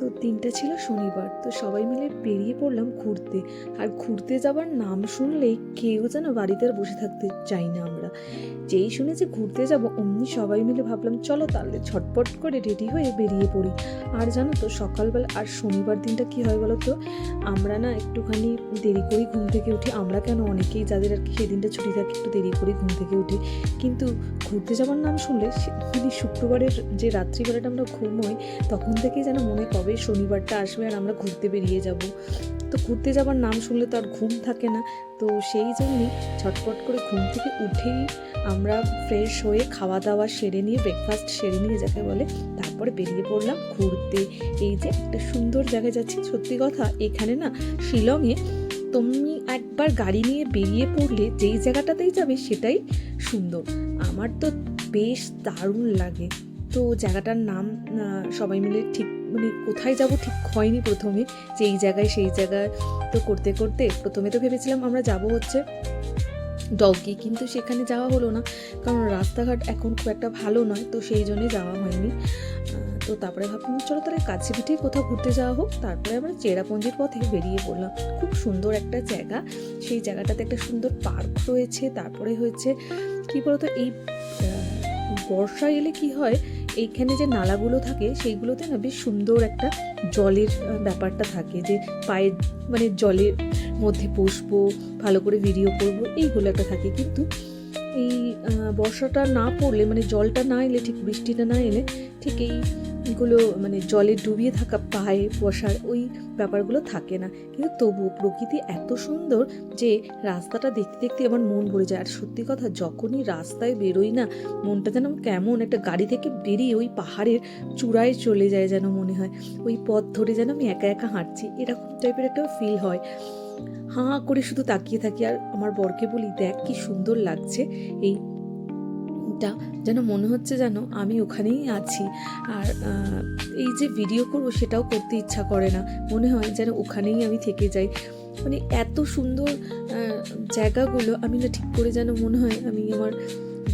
তো দিনটা ছিল শনিবার। তো সবাই মিলে বেরিয়ে পড়লাম ঘুরতে। আর ঘুরতে যাবার নাম শুনলেই কেউ যেন বাড়িতে আর বসে থাকতে চাই না আমরা। যেই শুনেছি ঘুরতে যাব অমনি সবাই মিলে ভাবলাম চলো তাহলে ঝটপট করে রেডি হয়ে বেরিয়ে পড়ি। আর জানো তো সকালবেলা আর শনিবার দিনটা কি হয় বলো তো, আমরা না একটুখানি দেরি করেই ঘুম থেকে উঠি। আমরা কেন, অনেকেই যাদের আর কি সেদিনটা ছুটি থাকে একটু দেরি করেই ঘুম থেকে উঠি। কিন্তু ঘুরতে যাওয়ার নাম শুনলে মানে শুক্রবারের যে রাত্রিবেলাটা আমরা ঘুমোই তখন থেকেই যেন মনে কবে শনিবারটা আসবে আর আমরা ঘুরতে বেরিয়ে যাব। তো ঘুরতে যাবার নাম শুনলে তো আর ঘুম থাকে না। তো সেই জন্যই ঝটপট করে ঘুম থেকে উঠেই আমরা ফ্রেশ হয়ে খাওয়া দাওয়া সেরে নিয়ে, ব্রেকফাস্ট সেরে নিয়ে যাকে বলে, তারপরে বেরিয়ে পড়লাম ঘুরতে। এই যে একটা সুন্দর জায়গায় যাচ্ছি, সত্যি কথা এখানে না শিলংয়ে তুমি একবার গাড়ি নিয়ে বেরিয়ে পড়লে যেই জায়গাটাতেই যাবে সেটাই সুন্দর। আমার তো বেশ দারুণ লাগে। তো জায়গাটার নাম সবাই মিলে ঠিক মানে কোথায় যাব ঠিক হয়নি প্রথমে, যে এই জায়গায় সেই জায়গায়। তো করতে করতে প্রথমে তো ভেবেছিলাম আমরা যাব হচ্ছে ডগি, কিন্তু সেখানে যাওয়া হলো না, কারণ রাস্তাঘাট এখন খুব একটা ভালো নয়, তো সেই জন্যই যাওয়া হয়নি। তো তারপরে ভাবলাম চলো তাহলে কাছে পিঠেই কোথাও ঘুরতে যাওয়া হোক। তারপরে আমরা চেরাপুঞ্জির পথে বেরিয়ে পড়লাম। খুব সুন্দর একটা জায়গা, সেই জায়গাটাতে একটা সুন্দর পার্ক রয়েছে। তারপরে হয়েছে কি বলতো, এই বর্ষা এলে কি হয়, এইখানে যে নালাগুলো থাকে সেইগুলোতে না বেশ সুন্দর একটা জলের ব্যাপারটা থাকে, যে পায়ে মানে জলের মধ্যে বসবো, ভালো করে ভিডিও করবো, এইগুলো একটা থাকে। কিন্তু এই বর্ষাটা না পড়লে, মানে জলটা না এলে, ঠিক বৃষ্টিটা না এলে, ঠিক এইগুলো মানে জলে ডুবিয়ে থাকা পায়ে বসার ওই ব্যাপারগুলো থাকে না। কিন্তু তবুও প্রকৃতি এত সুন্দর যে রাস্তাটা দেখতে দেখতে আমার মন ভরে যায়। আর সত্যি কথা, যখনই রাস্তায় বেরোই না, মনটা যেন কেমন একটা, গাড়ি থেকে বেরিয়ে ওই পাহাড়ের চূড়ায় চলে যায় যেন মনে হয়, ওই পথ ধরে যেন আমি একা একা হাঁটছি, এরকম টাইপের একটা ফিল হয়। হাঁ করে শুধু তাকিয়ে থাকি আর আমার বরকে বলি, দেখ কি সুন্দর লাগছে এইটা, যেন মনে হচ্ছে যেন আমি ওখানেই আছি। আর এই যে ভিডিও করবো সেটাও করতে ইচ্ছা করে না, মনে হয় যেন ওখানেই আমি থেকে যাই। মানে এত সুন্দর জায়গাগুলো আমি না ঠিক করে যেন মনে হয় আমি আমার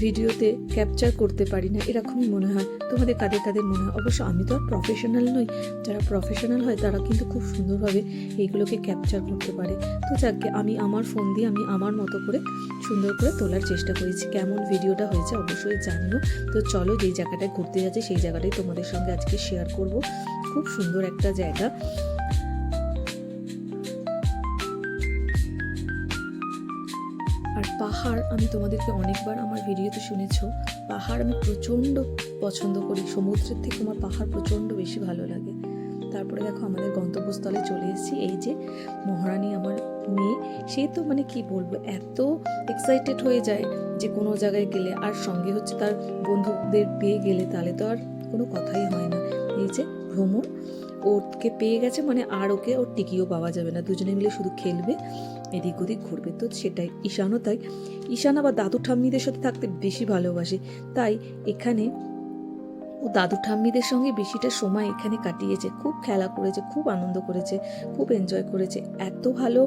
ভিডিওতে ক্যাপচার করতে পারি না, এরকমই মনে হয়। তোমাদের কাদের কাদের মনে হয়? অবশ্য আমি তো আর প্রফেশনাল নই, যারা প্রফেশনাল হয় তারা কিন্তু খুব সুন্দরভাবে এইগুলোকে ক্যাপচার করতে পারে। তো যাকে আমি আমার ফোন দিয়ে আমি আমার মতো করে সুন্দর করে তোলার চেষ্টা করেছি। কেমন ভিডিওটা হয়েছে অবশ্যই জানিও। তো চলো, যেই জায়গাটায় ঘুরতে যাচ্ছি সেই জায়গাটাই তোমাদের সঙ্গে আজকে শেয়ার করব। খুব সুন্দর একটা জায়গা। আর পাহাড়, আমি তোমাদেরকে অনেকবার আমার ভিডিওতে শুনেছো, পাহাড় আমি প্রচণ্ড পছন্দ করি। সমুদ্রের থেকে আমার পাহাড় প্রচণ্ড বেশি ভালো লাগে। তারপরে দেখো আমাদের গন্তব্যস্থলে চলে এসেছি। এই যে মহারানী আমার মেয়ে, সে তো মানে কি বলবো, এত এক্সাইটেড হয়ে যায় যে কোনো জায়গায় গেলে, আর সঙ্গে হচ্ছে তার বন্ধুদের পেয়ে গেলে তাহলে তো আর কোনো কথাই হয় না। এই যে ভ্রমণ, ওকে পেয়ে গেছে মানে আর ওকে ওর টিকিও পাওয়া যাবে না, দুজনে মিলে শুধু খেলবে, এদিক ওদিক ঘুরবে। তো সেটাই, ঈশানও তাই। ঈশান আবার দাদু ঠাম্মিদের সাথে থাকতে বেশি ভালোবাসে, তাই এখানে ও দাদু ঠাম্মিদের সঙ্গে বেশিটা সময় এখানে কাটিয়েছে। খুব খেলা করেছে, খুব আনন্দ করেছে, খুব এনজয় করেছে। এত ভালো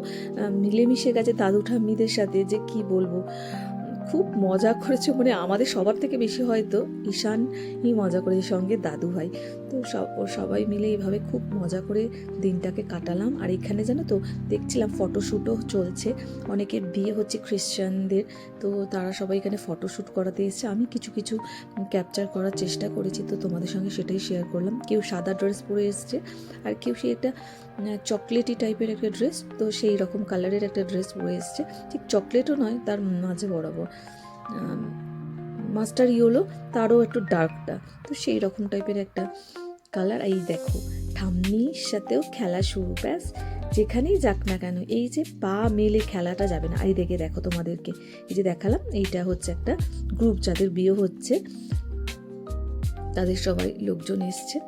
মিলেমিশে গেছে দাদু ঠাম্মিদের সাথে যে কি বলবো, খুব মজা করেছে। মানে আমাদের সবার থেকে বেশি হয়তো ঈশানই মজা করেছে, সঙ্গে দাদু ভাই। তো সবাই মিলে এইভাবে খুব মজা করে দিনটাকে কাটালাম। আর এখানে জানো তো দেখছিলাম ফটোশ্যুটও চলছে, অনেকের বিয়ে হচ্ছে খ্রিশ্চানদের, তো তারা সবাই এখানে ফটোশ্যুট করাতে এসেছে। আমি কিছু কিছু ক্যাপচার করার চেষ্টা করেছি, তো তোমাদের সঙ্গে সেটাই শেয়ার করলাম। কেউ সাদা ড্রেস পরে এসছে, আর কেউ সেই একটা চকলেটি টাইপের একটা ড্রেস, তো সেই রকম কালারের একটা ড্রেস পরে এসছে। ঠিক চকলেটও নয়, তার মাঝে বরাবর মাস্টার ইয়েলো, তারও একটু ডার্কটা, তো সেই রকম টাইপের একটা কালার। এই দেখো ঠাম্মির সাথেও খেলা শুরু, ব্যাস যেখানেই যাক না কেন এই যে পা মেলে খেলাটা যাবে না। এই দেখো তোমাদেরকে এই যে দেখালাম, এইটা হচ্ছে একটা গ্রুপ যাদের বিয়ে হচ্ছে, তাদের সবাই লোকজন এসছে,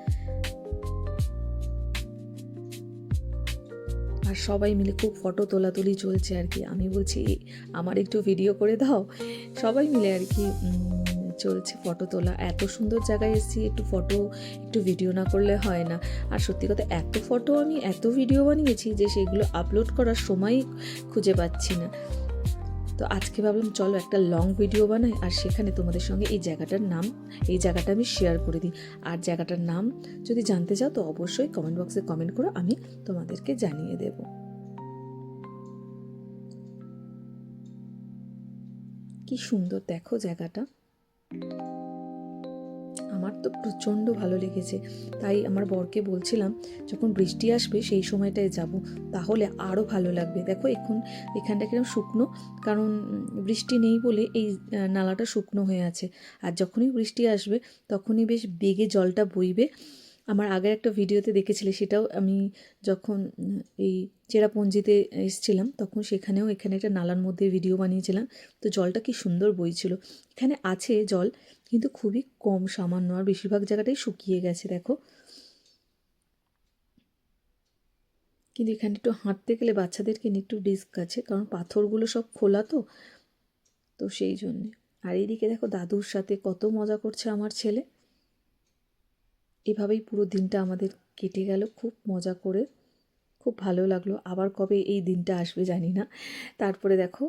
আর সবাই মিলে খুব ফটো তোলাতুলি চলছে আর কি। আমি বলছি আমার একটু ভিডিও করে দাও, সবাই মিলে আর কি চলছে ফটো তোলা। এত সুন্দর জায়গায় এসেছি, একটু ভিডিও না করলে হয় না। আর সত্যি কথা, এত ফটো আমি এত ভিডিও বানিয়েছি যে সেগুলো আপলোড করার সময় খুঁজে পাচ্ছি না। তো তো আজকে ভাবলাম চলো একটা লং ভিডিও বানাই, আর সেখানে তোমাদের সঙ্গে এই জায়গাটা আমি শেয়ার করে দিই। আর জায়গাটার নাম যদি জানতে চাও তো অবশ্যই কমেন্ট বক্সে কমেন্ট করো, আমি তোমাদেরকে জানিয়ে দেব। কি সুন্দর দেখো জায়গাটা, আমার তো প্রচণ্ড ভালো লেগেছে। তাই আমার বরকে বলছিলাম যখন বৃষ্টি আসবে সেই সময়টায় যাব, তাহলে আরও ভালো লাগবে। দেখো এখানটা কিরকম শুকনো, কারণ বৃষ্টি নেই বলে এই নালাটা শুকনো হয়ে আছে। আর যখনই বৃষ্টি আসবে তখনই বেশ বেগে জলটা বইবে। আমার আগের একটা ভিডিওতে দেখেছিলে, সেটাও আমি যখন এই চেরাপুঞ্জিতে এসেছিলাম তখন এখানে একটা নালার মধ্যে ভিডিও বানিয়েছিলাম। তো জলটা কি সুন্দর বইছিল। এখানে আছে জল, কিন্তু খুবই কম, সামান্য, আর বেশিরভাগ জায়গাটাই শুকিয়ে গেছে দেখো। কিন্তু এখানে একটু হাঁটতে গেলে বাচ্চাদেরকে নিয়ে একটু রিস্ক আছে, কারণ পাথরগুলো সব খোলা তো সেই জন্যে। আর এইদিকে দেখো দাদুর সাথে কত মজা করছে আমার ছেলে। এভাবেই পুরো দিনটা আমাদের কেটে গেল খুব মজা করে, খুব ভালো লাগলো। আবার কবে এই দিনটা আসবে জানি না। তারপরে দেখো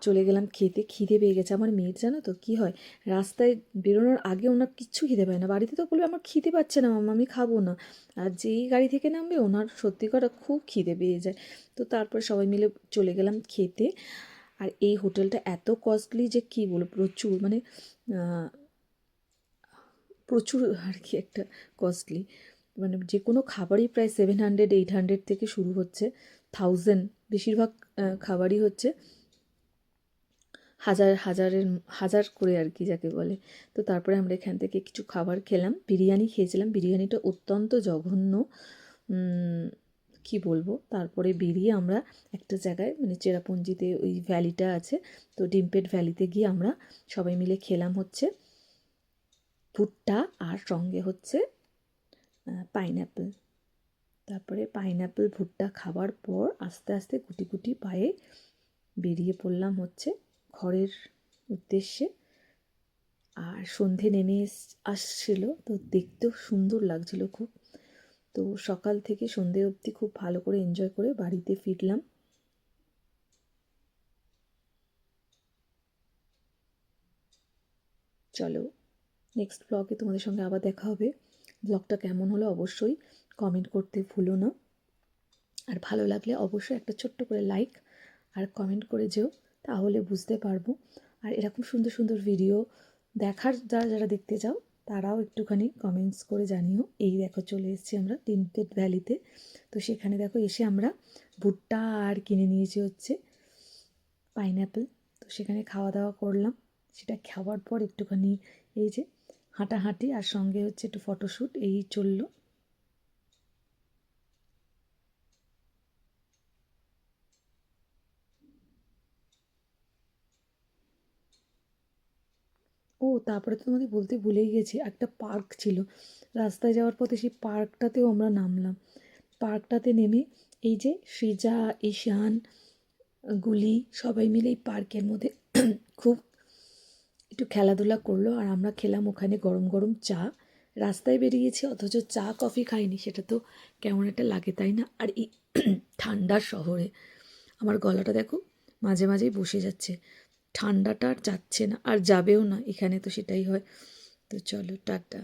চলে গেলাম খেতে, খিদে পেয়ে গেছে আমার মেয়ের। জানো তো কী হয়, রাস্তায় বেরোনোর আগে ওনার কিচ্ছু খিদে পায় না। বাড়িতে তো বলবে আমার খিদে পাচ্ছে না মাম্মা, আমি খাবো না। আর যেই গাড়ি থেকে নামবে ওনার সত্যি কথা খুব খিদে পেয়ে যায়। তো তারপর সবাই মিলে চলে গেলাম খেতে। আর এই হোটেলটা এত কস্টলি যে কী বলবো, প্রচুর আর কি একটা কস্টলি। মানে যে কোনো খাবারই প্রায় 700-800 থেকে শুরু হচ্ছে, 1000, বেশিরভাগ খাবারই হচ্ছে হাজার করে আর কি যাকে বলে। তো তারপরে আমরা এখান থেকে কিছু খাবার খেলাম, বিরিয়ানি খেয়েছিলাম। বিরিয়ানিটা অত্যন্ত জঘন্য, কি বলবো। তারপরে বেরিয়ে আমরা একটা জায়গায়, মানে চেরাপুঞ্জিতে ওই ভ্যালিটা আছে, তো ডিম্পেট ভ্যালিতে গিয়ে আমরা সবাই মিলে খেলাম হচ্ছে ভুট্টা, আর সঙ্গে হচ্ছে পাইনঅ্যাপেল। তারপরে পাইনঅ্যাপেল ভুট্টা খাবার পর আস্তে আস্তে গুটি গুটি পায়ে বেরিয়ে পড়লাম হচ্ছে ঘরের উদ্দেশ্যে। আর সন্ধে নেমে আসছিল, তো দেখতেও সুন্দর লাগছিল খুব। তো সকাল থেকে সন্ধে অবধি খুব ভালো করে এনজয় করে বাড়িতে ফিরলাম। চলো নেক্সট ব্লগে তোমাদের সঙ্গে আবার দেখা হবে। ব্লগটা কেমন হলো অবশ্যই কমেন্ট করতে ভুলো না। আর ভালো লাগলে অবশ্যই একটা ছোট্ট করে লাইক আর কমেন্ট করে যেও, তাহলে বুঝতে পারবো। আর এরকম সুন্দর সুন্দর ভিডিও দেখার যারা দেখতে চাও তারাও একটুখানি কমেন্টস করে জানিও। এই দেখো চলে এসেছি আমরা ডিম্পেট ভ্যালিতে। তো সেখানে দেখো এসে আমরা ভুট্টা আর কিনে নিয়েছি হচ্ছে পাইনঅ্যাপেল। তো সেখানে খাওয়া দাওয়া করলাম। সেটা খাওয়ার পর একটুখানি এই যে হাঁটাহাঁটি, আর সঙ্গে হচ্ছে একটু ফটোশ্যুট, এই চললো। তারপরে তো তোমাদের বলতে ভুলেই গেছি, একটা পার্ক ছিল রাস্তায় যাওয়ার পথে, সেই পার্কটাতেও আমরা নামলাম। পার্কটাতে নেমে এই যে সৃজা, ঈশান, গুলি সবাই মিলে এই পার্কের মধ্যে খুব একটু খেলাধুলা করলো। আর আমরা খেলাম ওখানে গরম গরম চা। রাস্তায় বেরিয়েছি অথচ চা কফি খাইনি, সেটা তো কেমন একটা লাগে তাই না। আর এই ঠান্ডার শহরে আমার গলাটা দেখো মাঝে মাঝেই বসে যাচ্ছে, ঠান্ডাটা আর যাচ্ছে না, আর যাবেও না, এখানে তো সেটাই হয়। তো চলো টাটা।